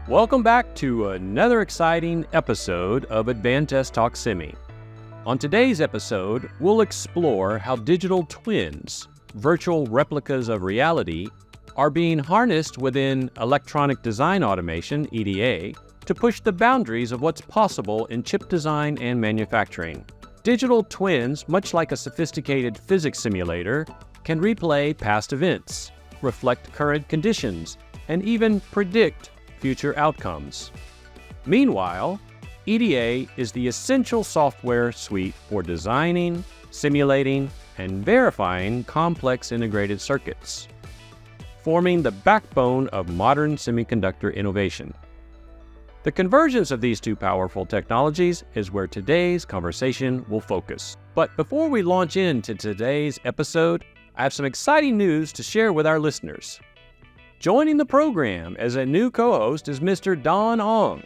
Welcome back to another exciting episode of Advantest Talk Semi. On today's episode, we'll explore how digital twins, virtual replicas of reality, are being harnessed within electronic design automation, EDA, to push the boundaries of what's possible in chip design and manufacturing. Digital twins, much like a sophisticated physics simulator, can replay past events, reflect current conditions, and even predict future outcomes. Meanwhile, EDA is the essential software suite for designing, simulating, and verifying complex integrated circuits, forming the backbone of modern semiconductor innovation. The convergence of these two powerful technologies is where today's conversation will focus. But before we launch into today's episode, I have some exciting news to share with our listeners. Joining the program as a new co-host is Mr. Don Ong,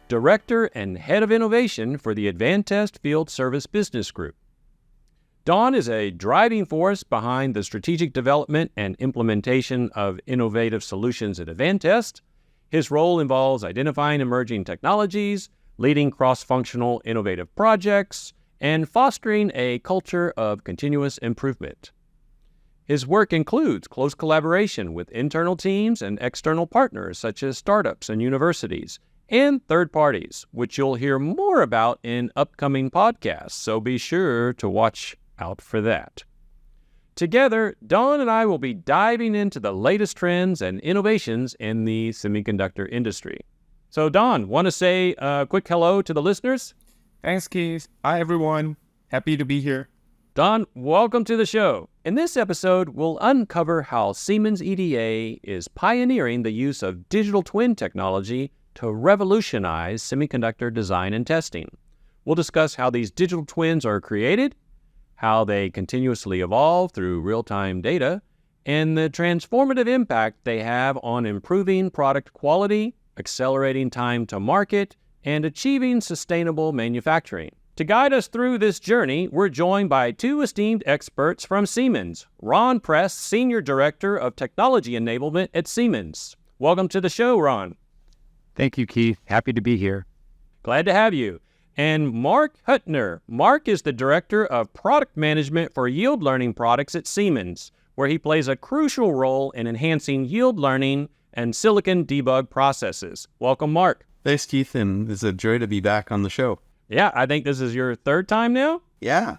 Director and Head of Innovation for the Advantest Field Service Business Group. Don is a driving force behind the strategic development and implementation of innovative solutions at Advantest. His role involves identifying emerging technologies, leading cross-functional innovative projects, and fostering a culture of continuous improvement. His work includes close collaboration with internal teams and external partners such as startups and universities, and third parties, which you'll hear more about in upcoming podcasts, so be sure to watch out for that. Together, Don and I will be diving into the latest trends and innovations in the semiconductor industry. So Don, want to say a quick hello to the listeners? Thanks, Keith. Hi, everyone. Happy to be here. Don, welcome to the show. In this episode, we'll uncover how Siemens EDA is pioneering the use of digital twin technology to revolutionize semiconductor design and testing. We'll discuss how these digital twins are created, how they continuously evolve through real-time data, and the transformative impact they have on improving product quality, accelerating time to market, and achieving sustainable manufacturing. To guide us through this journey, we're joined by two esteemed experts from Siemens. Ron Press, Senior Director of Technology Enablement at Siemens. Welcome to the show, Ron. Thank you, Keith. Happy to be here. Glad to have you. And Marc Hutner. Marc is the Director of Product Management for Yield Learning Products at Siemens, where he plays a crucial role in enhancing yield learning and silicon debug processes. Welcome, Marc. Thanks, Keith, and it's a joy to be back on the show. Yeah, I think this is your third time now? Yeah.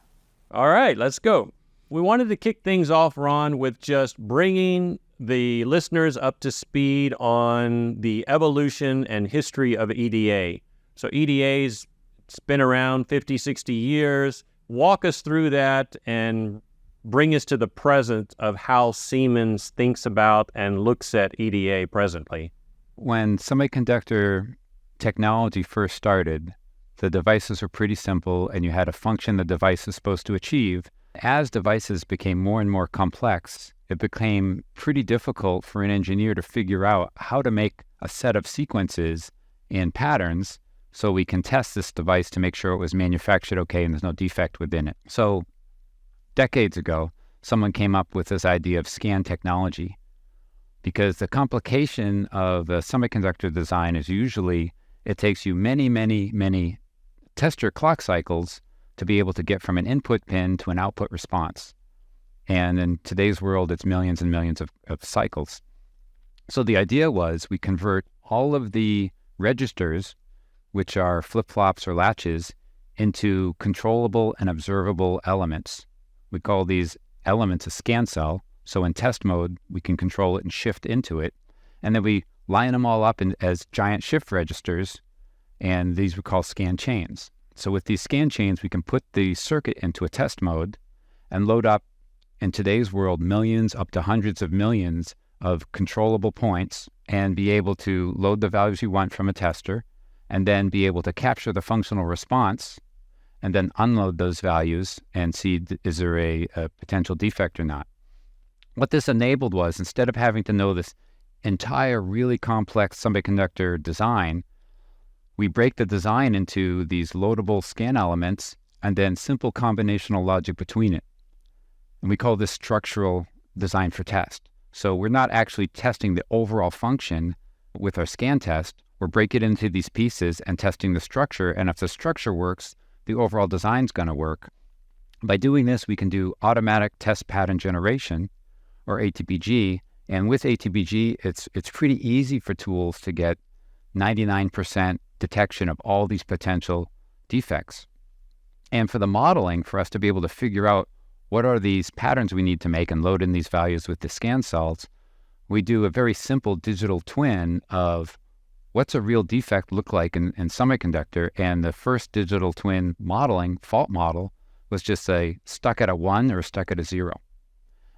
All right, let's go. We wanted to kick things off, Ron, with just bringing the listeners up to speed on the evolution and history of EDA. So EDA's been around 50, 60 years. Walk us through that and bring us to the present of how Siemens thinks about and looks at EDA presently. When semiconductor technology first started, the devices were pretty simple, and you had a function the device is supposed to achieve. As devices became more and more complex, it became pretty difficult for an engineer to figure out how to make a set of sequences and patterns so we can test this device to make sure it was manufactured okay and there's no defect within it. So decades ago, someone came up with this idea of scan technology, because the complication of a semiconductor design is usually it takes you many tester clock cycles to be able to get from an input pin to an output response. And in today's world, it's millions and millions of cycles. So the idea was we convert all of the registers, which are flip-flops or latches, into controllable and observable elements. We call these elements a scan cell. So in test mode, we can control it and shift into it. And then we line them all up as giant shift registers, and these we call scan chains. So with these scan chains, we can put the circuit into a test mode and load up, in today's world, millions up to hundreds of millions of controllable points, and be able to load the values you want from a tester, and then be able to capture the functional response, and then unload those values and see is there a potential defect or not. What this enabled was, instead of having to know this entire really complex semiconductor design, we break the design into these loadable scan elements and then simple combinational logic between it. And we call this structural designed for test. So we're not actually testing the overall function with our scan test. We're breaking it into these pieces and testing the structure. And if the structure works, the overall design's going to work. By doing this, we can do automatic test pattern generation, or ATPG. And with ATPG, it's pretty easy for tools to get 99% detection of all these potential defects. And for the modeling, for us to be able to figure out what are these patterns we need to make and load in these values with the scan cells, we do a very simple digital twin of what's a real defect look like in semiconductor. And the first digital twin modeling, fault model, was just a stuck at a 1 or stuck at a 0.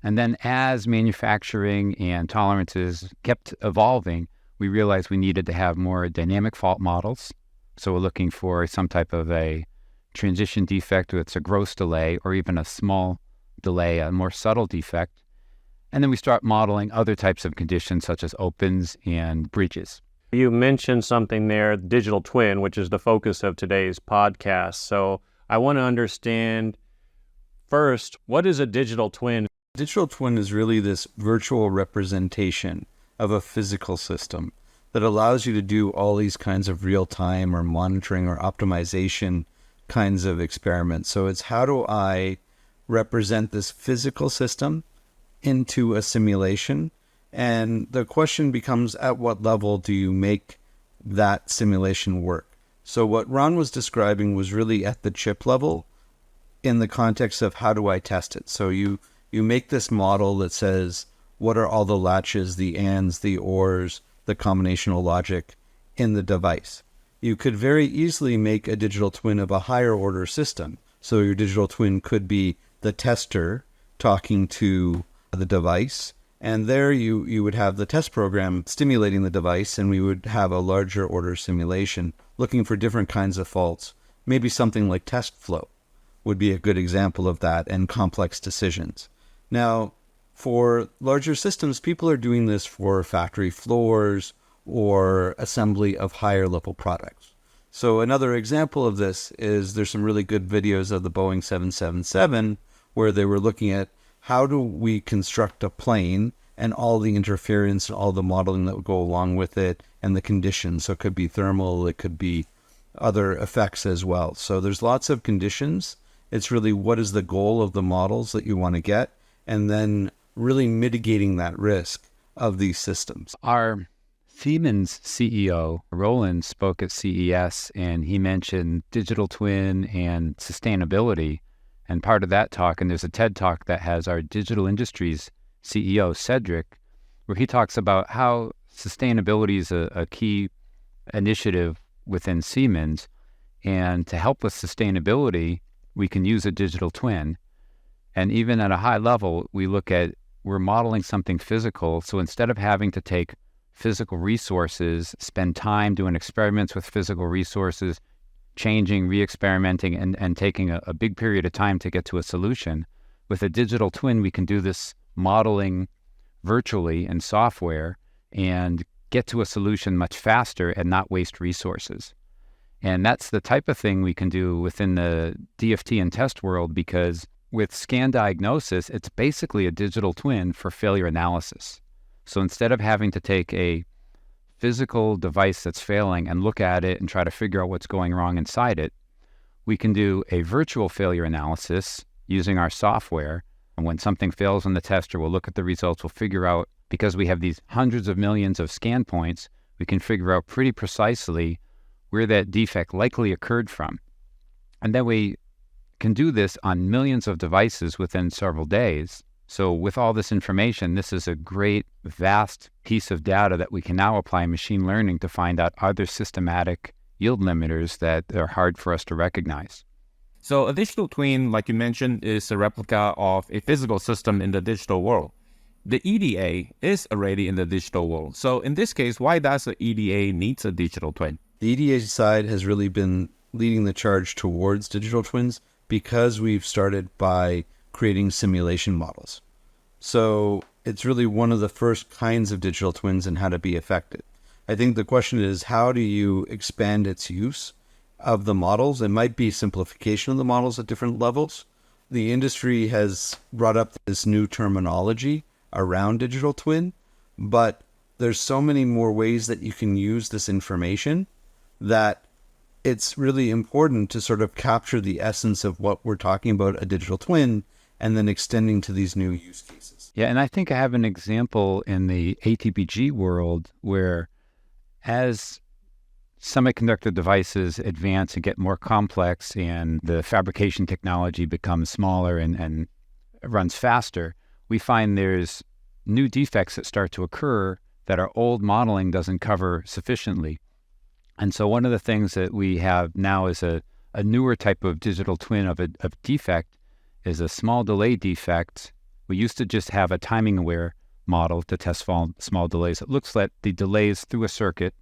And then as manufacturing and tolerances kept evolving, we realized we needed to have more dynamic fault models. So we're looking for some type of a transition defect, whether it's a gross delay or even a small delay, a more subtle defect. And then we start modeling other types of conditions such as opens and bridges. You mentioned something there, digital twin, which is the focus of today's podcast. So I want to understand first, what is a digital twin? Digital twin is really this virtual representation of a physical system that allows you to do all these kinds of real-time or monitoring or optimization kinds of experiments. So it's how do I represent this physical system into a simulation? And the question becomes, at what level do you make that simulation work? So what Ron was describing was really at the chip level in the context of how do I test it? So you make this model that says, what are all the latches, the ands, the ors, the combinational logic in the device? You could very easily make a digital twin of a higher order system. So your digital twin could be the tester talking to the device. And there you would have the test program stimulating the device, and we would have a larger order simulation looking for different kinds of faults. Maybe something like test flow would be a good example of that, and complex decisions. Now, for larger systems, people are doing this for factory floors or assembly of higher level products. So another example of this is there's some really good videos of the Boeing 777 where they were looking at how do we construct a plane and all the interference and all the modeling that would go along with it and the conditions. So it could be thermal, it could be other effects as well. So there's lots of conditions. It's really what is the goal of the models that you want to get, and then really mitigating that risk of these systems. Our Siemens CEO, Roland, spoke at CES, and he mentioned digital twin and sustainability. And part of that talk, and there's a TED Talk that has our digital industries CEO, Cedric, where he talks about how sustainability is a key initiative within Siemens. And to help with sustainability, we can use a digital twin. And even at a high level, we're modeling something physical. So instead of having to take physical resources, spend time doing experiments with physical resources, changing, re-experimenting, and taking a big period of time to get to a solution, with a digital twin, we can do this modeling virtually in software and get to a solution much faster and not waste resources. And that's the type of thing we can do within the DFT and test world, because with scan diagnosis, it's basically a digital twin for failure analysis. So instead of having to take a physical device that's failing and look at it and try to figure out what's going wrong inside it, we can do a virtual failure analysis using our software. And when something fails on the tester, we'll look at the results, we'll figure out, because we have these hundreds of millions of scan points, we can figure out pretty precisely where that defect likely occurred from. And then we can do this on millions of devices within several days. So with all this information, this is a great, vast piece of data that we can now apply machine learning to find out, are there systematic yield limiters that are hard for us to recognize? So a digital twin, like you mentioned, is a replica of a physical system in the digital world. The EDA is already in the digital world. So in this case, why does the EDA needs a digital twin? The EDA side has really been leading the charge towards digital twins because we've started by creating simulation models. So it's really one of the first kinds of digital twins and how to be effective. I think the question is, how do you expand its use of the models? It might be simplification of the models at different levels, the industry has brought up this new terminology around digital twin, but there's so many more ways that you can use this information that it's really important to sort of capture the essence of what we're talking about a digital twin and then extending to these new use cases. Yeah, and I think I have an example in the ATPG world where as semiconductor devices advance and get more complex and the fabrication technology becomes smaller and runs faster, we find there's new defects that start to occur that our old modeling doesn't cover sufficiently. And so one of the things that we have now is a newer type of digital twin of defect is a small delay defect. We used to just have a timing-aware model to test small delays. It looks at the delays through a circuit,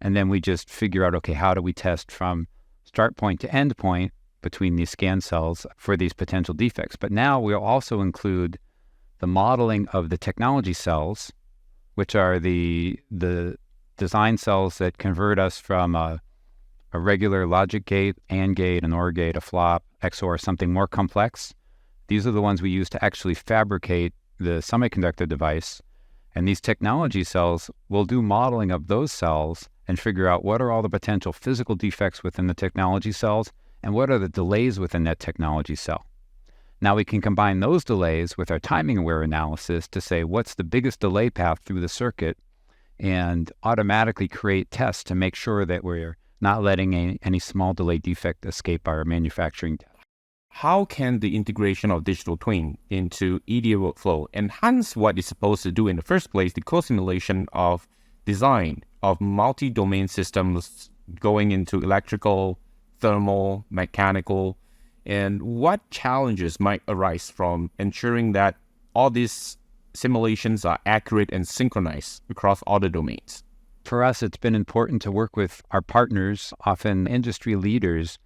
and then we just figure out, okay, how do we test from start point to end point between these scan cells for these potential defects? But now we'll also include the modeling of the technology cells, which are the design cells that convert us from a regular logic gate, AND gate, an OR gate, a flop, XOR, something more complex. These are the ones we use to actually fabricate the semiconductor device. And these technology cells will do modeling of those cells and figure out what are all the potential physical defects within the technology cells and what are the delays within that technology cell. Now we can combine those delays with our timing-aware analysis to say what's the biggest delay path through the circuit and automatically create tests to make sure that we're not letting any small delay defect escape our manufacturing test. How can the integration of digital twin into EDA workflow enhance what it's supposed to do in the first place, the co-simulation of design of multi-domain systems going into electrical, thermal, mechanical, and what challenges might arise from ensuring that all these simulations are accurate and synchronized across all the domains? For us, it's been important to work with our partners, often industry leaders,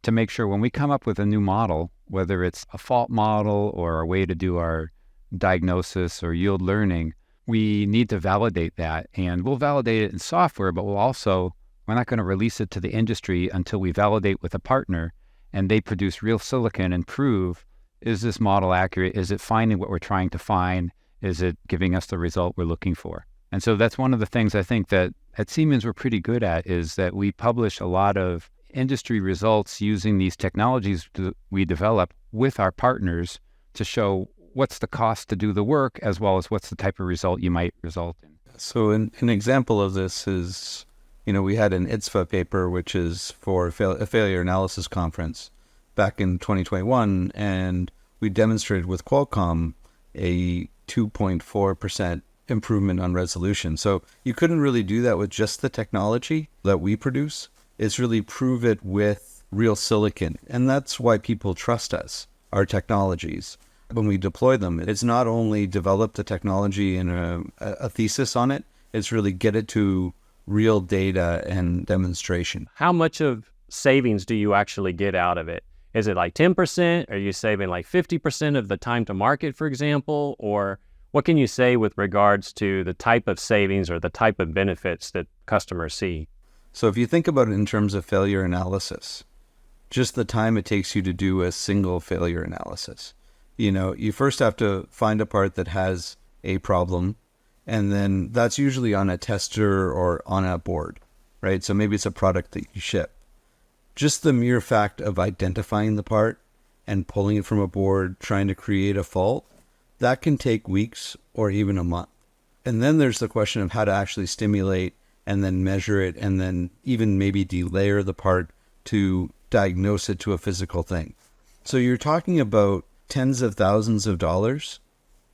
to make sure when we come up with a new model, whether it's a fault model or a way to do our diagnosis or yield learning, we need to validate that. And we'll validate it in software, but we're not going to release it to the industry until we validate with a partner and they produce real silicon and prove, is this model accurate? Is it finding what we're trying to find? Is it giving us the result we're looking for? And so that's one of the things I think that at Siemens we're pretty good at, is that we publish a lot of industry results using these technologies we develop with our partners to show what's the cost to do the work as well as what's the type of result you might result in. So an example of this is, we had an ITSFA paper, which is for a failure analysis conference back in 2021, and we demonstrated with Qualcomm a 2.4% improvement on resolution. So you couldn't really do that with just the technology that we produce. It's really prove it with real silicon. And that's why people trust us, our technologies. When we deploy them, it's not only develop the technology and a thesis on it, it's really get it to real data and demonstration. How much of savings do you actually get out of it? Is it like 10%? Are you saving like 50% of the time to market, for example? Or what can you say with regards to the type of savings or the type of benefits that customers see? So if you think about it in terms of failure analysis, just the time it takes you to do a single failure analysis. You first have to find a part that has a problem, and then that's usually on a tester or on a board, right? So maybe it's a product that you ship. Just the mere fact of identifying the part and pulling it from a board, trying to create a fault, that can take weeks or even a month. And then there's the question of how to actually stimulate and then measure it and then even maybe delayer the part to diagnose it to a physical thing. So you're talking about tens of thousands of dollars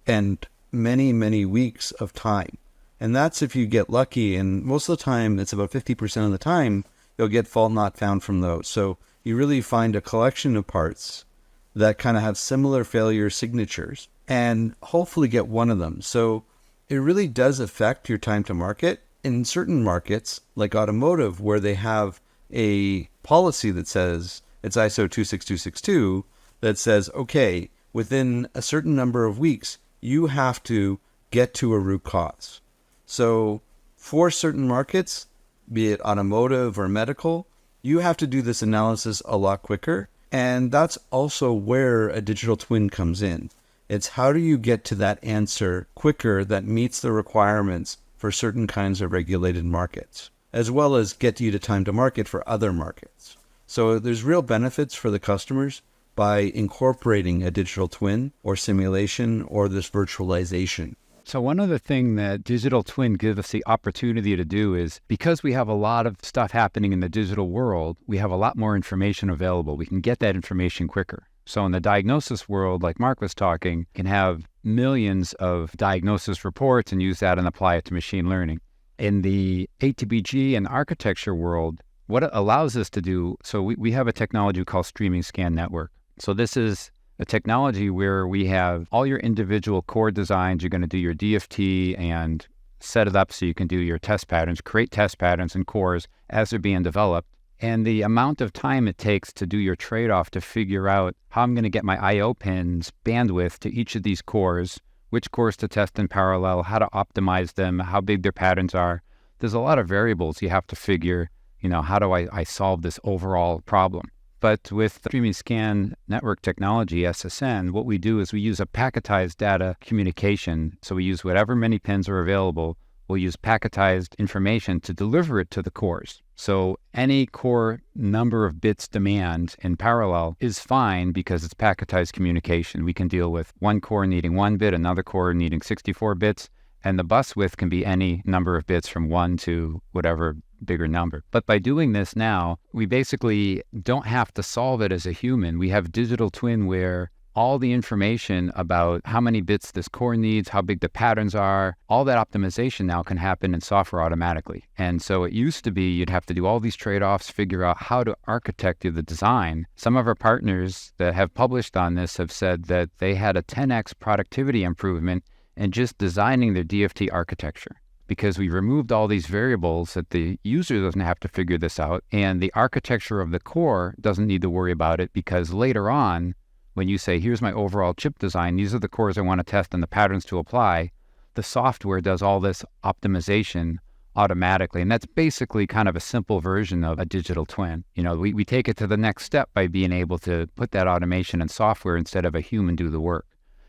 and many, many weeks of time. And that's if you get lucky. And most of the time, it's about 50% of the time, you'll get fault not found from those. So you really find a collection of parts that kind of have similar failure signatures and hopefully get one of them. So it really does affect your time to market. In certain markets, like automotive, where they have a policy that says, it's ISO 26262, that says, okay, within a certain number of weeks, you have to get to a root cause. So for certain markets, be it automotive or medical, you have to do this analysis a lot quicker And that's also where a digital twin comes in. It's how do you get to that answer quicker that meets the requirements for certain kinds of regulated markets, as well as get you to time to market for other markets. So there's real benefits for the customers by incorporating a digital twin or simulation or this virtualization. So one other thing that digital twin gives us the opportunity to do is, because we have a lot of stuff happening in the digital world, we have a lot more information available. We can get that information quicker. So in the diagnosis world, like Marc was talking, can have millions of diagnosis reports and use that and apply it to machine learning. In the ATBG and architecture world, what it allows us to do, so we have a technology called streaming scan network. So this is a technology where we have all your individual core designs. You're going to do your DFT and set it up so you can do your test patterns, create test patterns and cores as they're being developed. And the amount of time it takes to do your trade-off to figure out how I'm going to get my I/O pins bandwidth to each of these cores, which cores to test in parallel, how to optimize them, how big their patterns are. There's a lot of variables you have to figure, how do I solve this overall problem? But with streaming scan network technology, SSN, what we do is we use a packetized data communication. So we use whatever many pins are available. We'll use packetized information to deliver it to the cores. So any core number of bits demand in parallel is fine because it's packetized communication. We can deal with one core needing 1 bit, another core needing 64 bits, and the bus width can be any number of bits from 1 to whatever bigger number. But by doing this now, we basically don't have to solve it as a human. We have digital twin where all the information about how many bits this core needs, how big the patterns are, all that optimization now can happen in software automatically. And so it used to be you'd have to do all these trade-offs, figure out how to architect the design. Some of our partners that have published on this have said that they had a 10x productivity improvement in just designing their DFT architecture, because we removed all these variables that the user doesn't have to figure this out, and the architecture of the core doesn't need to worry about it, because later on, when you say, here's my overall chip design, these are the cores I want to test and the patterns to apply, the software does all this optimization automatically. And that's basically kind of a simple version of a digital twin. We take it to the next step by being able to put that automation in software instead of a human do the work.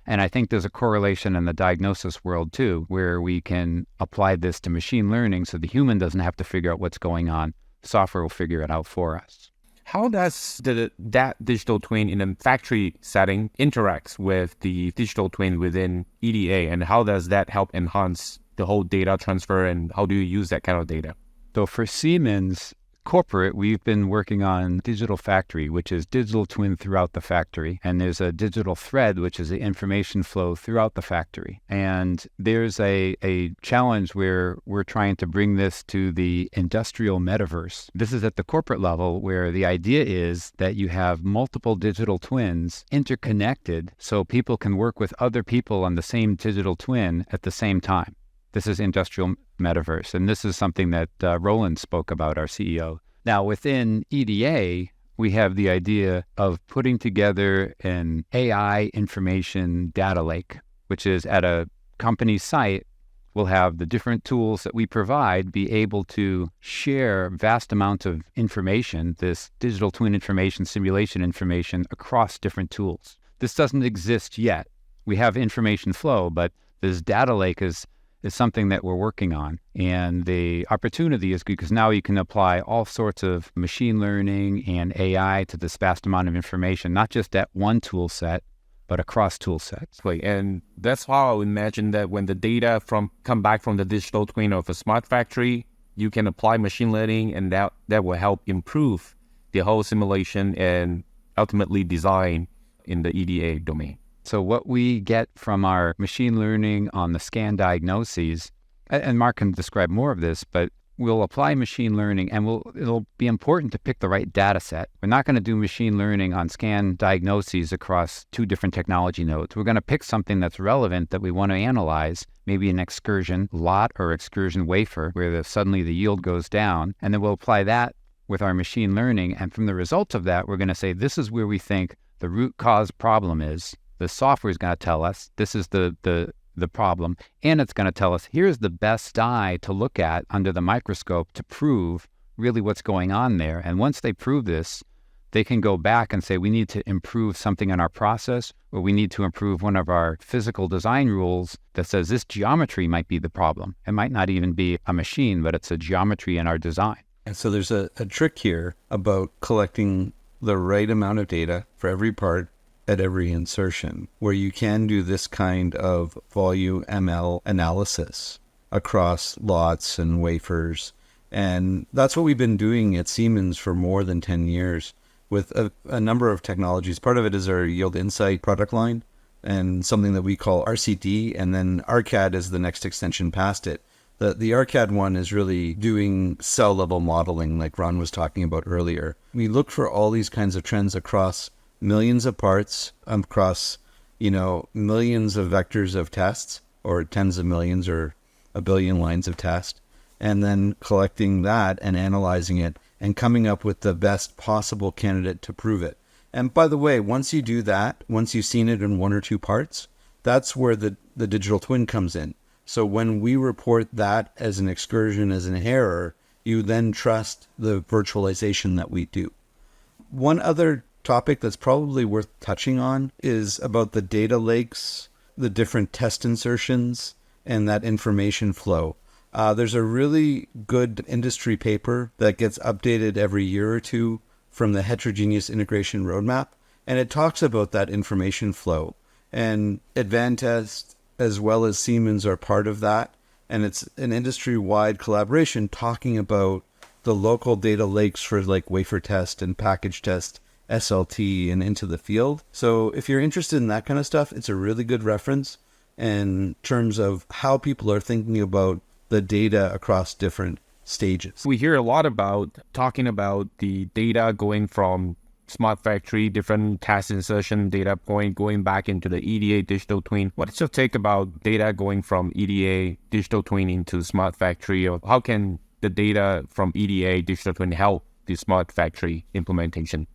And I think there's a correlation in the diagnosis world too, where we can apply this to machine learning so the human doesn't have to figure out what's going on. Software will figure it out for us. How does that digital twin in a factory setting interacts with the digital twin within EDA, and how does that help enhance the whole data transfer, and how do you use that kind of data? So for Siemens corporate, we've been working on digital factory, which is digital twin throughout the factory. And there's a digital thread, which is the information flow throughout the factory. And there's a challenge where we're trying to bring this to the industrial metaverse. This is at the corporate level, where the idea is that you have multiple digital twins interconnected so people can work with other people on the same digital twin at the same time. This is industrial metaverse, and this is something that Roland spoke about, our CEO. Now, within EDA, we have the idea of putting together an AI information data lake, which is at a company site, we'll have the different tools that we provide be able to share vast amounts of information, this digital twin information, simulation information, across different tools. This doesn't exist yet. We have information flow, but this data lake is something that we're working on. And the opportunity is because now you can apply all sorts of machine learning and AI to this vast amount of information, not just at one tool set, but across tool sets. And that's how I imagine that when the data come back from the digital twin of a smart factory, you can apply machine learning, and that will help improve the whole simulation and ultimately design in the EDA domain. So what we get from our machine learning on the scan diagnoses, and Marc can describe more of this, but we'll apply machine learning, and it'll be important to pick the right data set. We're not going to do machine learning on scan diagnoses across two different technology nodes. We're going to pick something that's relevant that we want to analyze, maybe an excursion lot or excursion wafer, where suddenly the yield goes down, and then we'll apply that with our machine learning. And from the results of that, we're going to say, this is where we think the root cause problem is. The software is going to tell us this is the problem, and it's going to tell us here's the best die to look at under the microscope to prove really what's going on there. And once they prove this, they can go back and say, we need to improve something in our process, or we need to improve one of our physical design rules that says this geometry might be the problem. It might not even be a machine, but it's a geometry in our design. And so there's a trick here about collecting the right amount of data for every part at every insertion, where you can do this kind of volume ML analysis across lots and wafers. And that's what we've been doing at Siemens for more than 10 years with a number of technologies. Part of it is our Yield Insight product line and something that we call RCD, and then ARCAD is the next extension past it. The ARCAD one is really doing cell level modeling like Ron was talking about earlier. We look for all these kinds of trends across millions of parts, across, millions of vectors of tests, or tens of millions or a billion lines of test, and then collecting that and analyzing it and coming up with the best possible candidate to prove it. And by the way, once you do that, once you've seen it in one or two parts, that's where the digital twin comes in. So when we report that as an excursion, as an error, you then trust the virtualization that we do. One other topic that's probably worth touching on is about the data lakes, the different test insertions, and that information flow. There's a really good industry paper that gets updated every year or two from the Heterogeneous Integration Roadmap, and it talks about that information flow. And Advantest as well as Siemens are part of that, and it's an industry-wide collaboration talking about the local data lakes for like wafer test and package test, SLT, and into the field. So if you're interested in that kind of stuff, it's a really good reference in terms of how people are thinking about the data across different stages. We hear a lot about talking about the data going from smart factory, different task insertion data point going back into the EDA digital twin. What is your take about data going from EDA digital twin into smart factory, or how can the data from EDA digital twin help the smart factory implementation?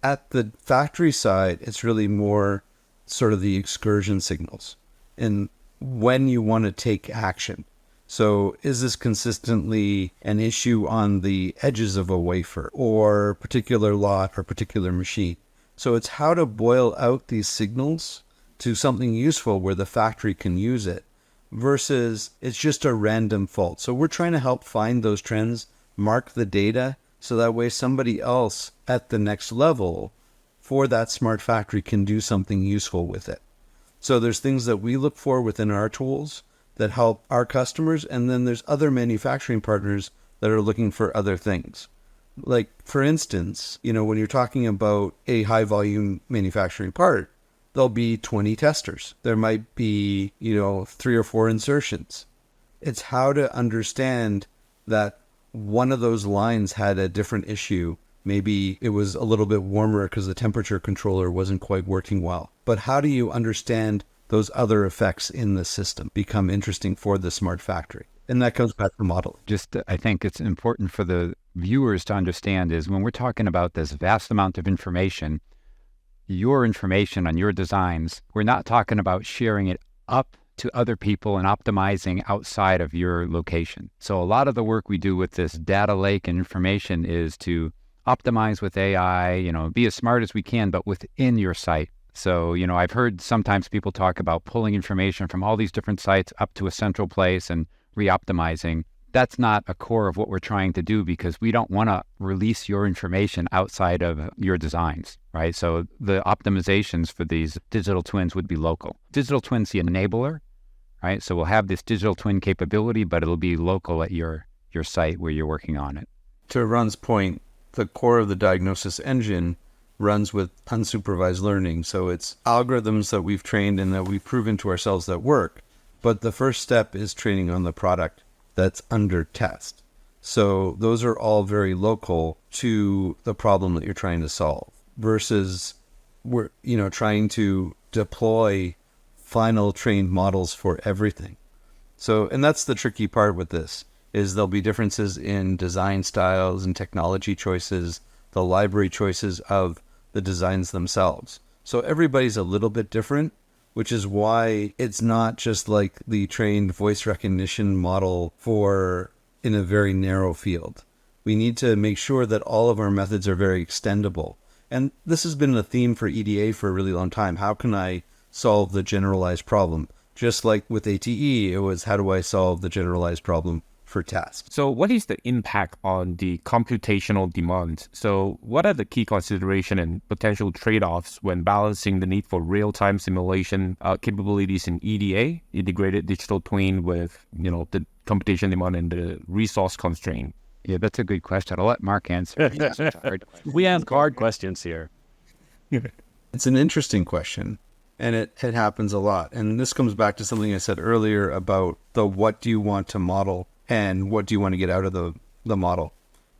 At the factory side, it's really more sort of the excursion signals and when you want to take action. So is this consistently an issue on the edges of a wafer or particular lot or particular machine? So it's how to boil out these signals to something useful where the factory can use it versus it's just a random fault. So we're trying to help find those trends, mark the data, so that way somebody else at the next level for that smart factory can do something useful with it. So there's things that we look for within our tools that help our customers, and then there's other manufacturing partners that are looking for other things. Like, for instance, when you're talking about a high volume manufacturing part, there'll be 20 testers. There might be, 3 or 4 insertions. It's how to understand that one of those lines had a different issue. Maybe it was a little bit warmer because the temperature controller wasn't quite working well. But how do you understand those other effects in the system become interesting for the smart factory? And that comes back to modeling. I think it's important for the viewers to understand is when we're talking about this vast amount of information, your information on your designs, we're not talking about sharing it up to other people and optimizing outside of your location. So a lot of the work we do with this data lake and information is to optimize with AI, be as smart as we can, but within your site. So, I've heard sometimes people talk about pulling information from all these different sites up to a central place and re-optimizing. That's not a core of what we're trying to do because we don't want to release your information outside of your designs, right? So the optimizations for these digital twins would be local. Digital twin's the enabler, right? So we'll have this digital twin capability, but it'll be local at your site where you're working on it. To Ron's point, the core of the diagnosis engine runs with unsupervised learning. So it's algorithms that we've trained and that we've proven to ourselves that work. But the first step is training on the product that's under test. So those are all very local to the problem that you're trying to solve versus we're, trying to deploy final trained models for everything. So, and that's the tricky part with this is there'll be differences in design styles and technology choices, the library choices of the designs themselves. So everybody's a little bit different, which is why it's not just like the trained voice recognition model for in a very narrow field. We need to make sure that all of our methods are very extendable. And this has been a theme for EDA for a really long time. How can I solve the generalized problem? Just like with ATE, it was how do I solve the generalized problem for tasks? So what is the impact on the computational demand? So what are the key considerations and potential trade-offs when balancing the need for real-time simulation capabilities in EDA, integrated digital twin, with, the computation demand and the resource constraint? Yeah, that's a good question. I'll let Marc answer. We ask hard questions here. It's an interesting question, and it happens a lot. And this comes back to something I said earlier about the what do you want to model and what do you want to get out of the model.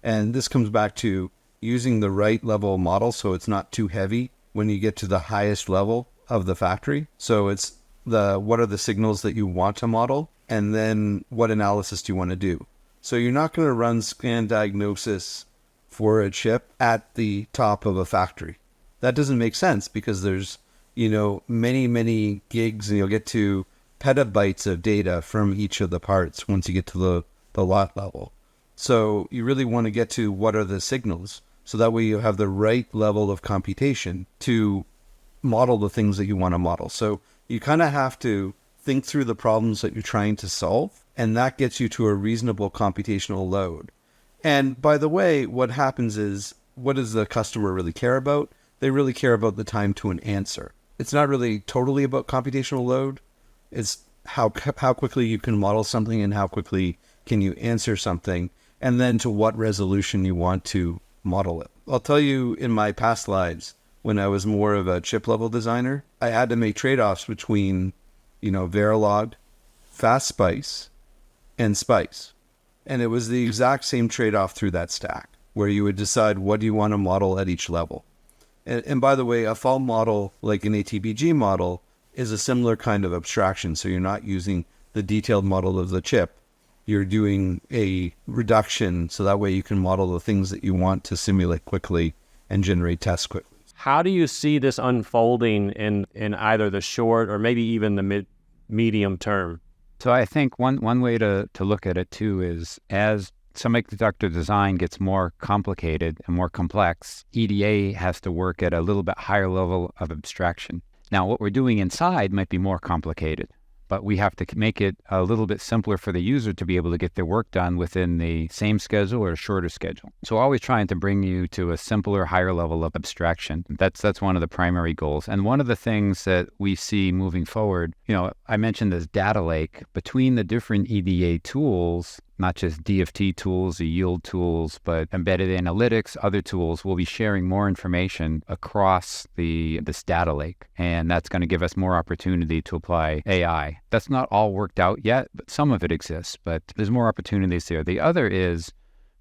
And this comes back to using the right level model so it's not too heavy when you get to the highest level of the factory. So it's what are the signals that you want to model, and then what analysis do you want to do. So you're not going to run scan diagnosis for a chip at the top of a factory. That doesn't make sense because there's, many, many gigs, and you'll get to petabytes of data from each of the parts once you get to the lot level. So you really want to get to what are the signals, so that way you have the right level of computation to model the things that you want to model. So you kind of have to think through the problems that you're trying to solve, and that gets you to a reasonable computational load. And by the way, what happens is, what does the customer really care about? They really care about the time to an answer. It's not really totally about computational load. It's how quickly you can model something and how quickly can you answer something, and then to what resolution you want to model it. I'll tell you, in my past lives, when I was more of a chip level designer, I had to make trade-offs between, Verilog, fast spice, and spice. And it was the exact same trade-off through that stack, where you would decide what do you want to model at each level. And by the way, a fault model, like an ATBG model, is a similar kind of abstraction. So you're not using the detailed model of the chip. You're doing a reduction, so that way you can model the things that you want to simulate quickly and generate tests quickly. How do you see this unfolding in either the short or maybe even the medium term? So I think one way to look at it too is, as semiconductor design gets more complicated and more complex, EDA has to work at a little bit higher level of abstraction. Now, what we're doing inside might be more complicated, but we have to make it a little bit simpler for the user to be able to get their work done within the same schedule or a shorter schedule. So always trying to bring you to a simpler, higher level of abstraction. That's one of the primary goals. And one of the things that we see moving forward, I mentioned this data lake between the different EDA tools, not just DFT tools or yield tools, but embedded analytics, other tools. Will be sharing more information across this data lake. And that's going to give us more opportunity to apply AI. That's not all worked out yet, but some of it exists, but there's more opportunities there. The other is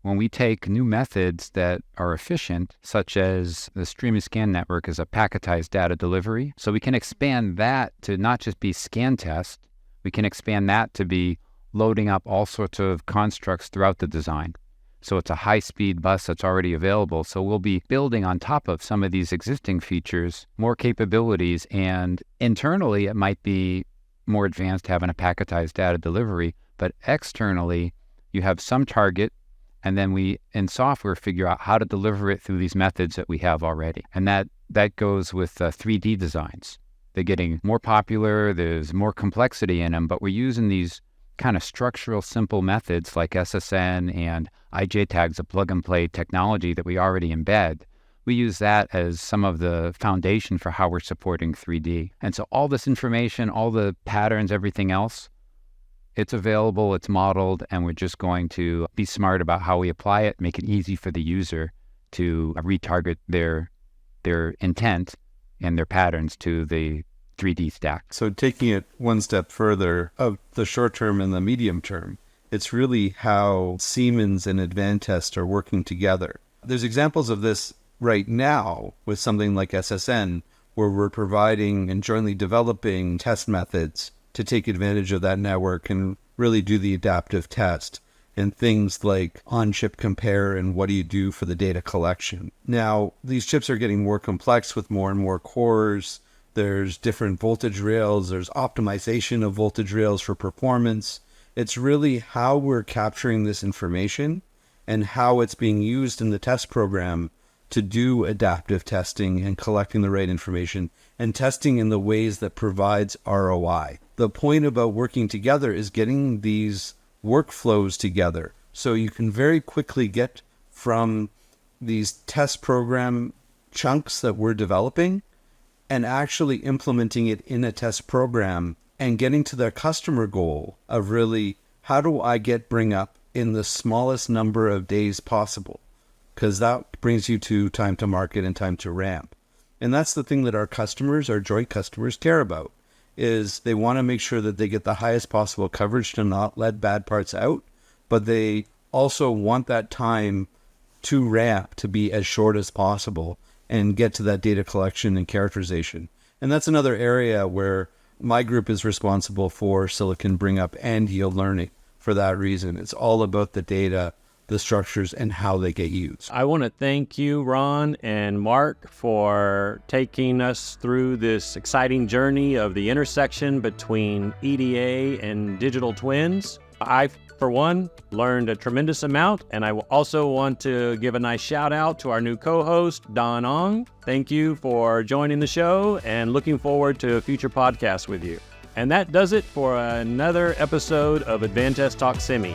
when we take new methods that are efficient, such as the streaming scan network as a packetized data delivery. So we can expand that to not just be scan test, we can expand that to be loading up all sorts of constructs throughout the design. So it's a high-speed bus that's already available. So we'll be building on top of some of these existing features, more capabilities, and internally it might be more advanced having a packetized data delivery, but externally you have some target, and then we in software figure out how to deliver it through these methods that we have already. And that goes with 3D designs. They're getting more popular, there's more complexity in them, but we're using these kind of structural, simple methods like SSN and IJ tags, a plug-and-play technology that we already embed. We use that as some of the foundation for how we're supporting 3D. And so all this information, all the patterns, everything else, it's available, it's modeled, and we're just going to be smart about how we apply it, make it easy for the user to retarget their intent and their patterns to the 3D stack. So taking it one step further, of the short term and the medium term, it's really how Siemens and Advantest are working together. There's examples of this right now with something like SSN, where we're providing and jointly developing test methods to take advantage of that network and really do the adaptive test, and things like on-chip compare and what do you do for the data collection. Now, these chips are getting more complex with more and more cores. There's different voltage rails. There's optimization of voltage rails for performance. It's really how we're capturing this information and how it's being used in the test program to do adaptive testing and collecting the right information and testing in the ways that provides ROI. The point about working together is getting these workflows together so you can very quickly get from these test program chunks that we're developing and actually implementing it in a test program and getting to the customer goal of really, how do I get bring up in the smallest number of days possible? Because that brings you to time to market and time to ramp. And that's the thing that our customers, our joint customers, care about, is they want to make sure that they get the highest possible coverage to not let bad parts out, but they also want that time to ramp to be as short as possible and get to that data collection and characterization. And that's another area where my group is responsible for silicon bring up and yield learning for that reason. It's all about the data, the structures, and how they get used. I want to thank you, Ron and Marc, for taking us through this exciting journey of the intersection between EDA and digital twins. I, for one, learned a tremendous amount, and I also want to give a nice shout out to our new co-host, Don Ong. Thank you for joining the show and looking forward to a future podcast with you. And that does it for another episode of Advantest Talk Semi.